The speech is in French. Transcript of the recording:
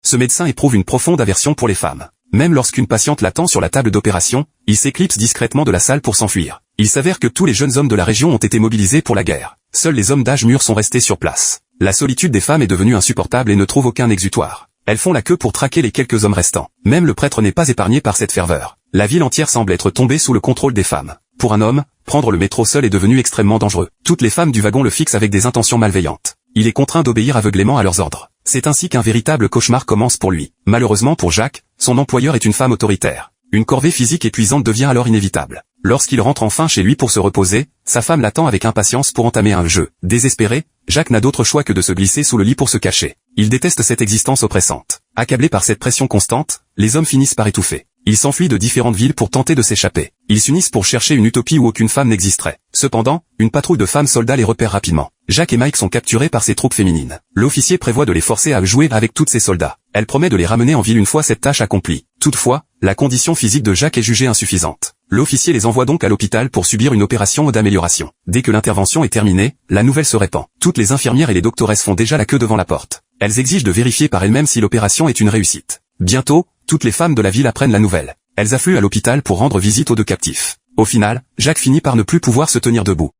Ce médecin éprouve une profonde aversion pour les femmes. Même lorsqu'une patiente l'attend sur la table d'opération, il s'éclipse discrètement de la salle pour s'enfuir. Il s'avère que tous les jeunes hommes de la région ont été mobilisés pour la guerre. Seuls les hommes d'âge mûr sont restés sur place. La solitude des femmes est devenue insupportable et ne trouve aucun exutoire. Elles font la queue pour traquer les quelques hommes restants. Même le prêtre n'est pas épargné par cette ferveur. La ville entière semble être tombée sous le contrôle des femmes. Pour un homme, prendre le métro seul est devenu extrêmement dangereux. Toutes les femmes du wagon le fixent avec des intentions malveillantes. Il est contraint d'obéir aveuglément à leurs ordres. C'est ainsi qu'un véritable cauchemar commence pour lui. Malheureusement pour Jacques, son employeur est une femme autoritaire. Une corvée physique épuisante devient alors inévitable. Lorsqu'il rentre enfin chez lui pour se reposer, sa femme l'attend avec impatience pour entamer un jeu. Désespéré, Jacques n'a d'autre choix que de se glisser sous le lit pour se cacher. Il déteste cette existence oppressante. Accablé par cette pression constante, les hommes finissent par étouffer. Ils s'enfuient de différentes villes pour tenter de s'échapper. Ils s'unissent pour chercher une utopie où aucune femme n'existerait. Cependant, une patrouille de femmes soldats les repère rapidement. Jacques et Mike sont capturés par ces troupes féminines. L'officier prévoit de les forcer à jouer avec toutes ces soldats. Elle promet de les ramener en ville une fois cette tâche accomplie. Toutefois, la condition physique de Jacques est jugée insuffisante. L'officier les envoie donc à l'hôpital pour subir une opération d'amélioration. Dès que l'intervention est terminée, la nouvelle se répand. Toutes les infirmières et les doctoresses font déjà la queue devant la porte. Elles exigent de vérifier par elles-mêmes si l'opération est une réussite. Bientôt, toutes les femmes de la ville apprennent la nouvelle. Elles affluent à l'hôpital pour rendre visite aux deux captifs. Au final, Jacques finit par ne plus pouvoir se tenir debout.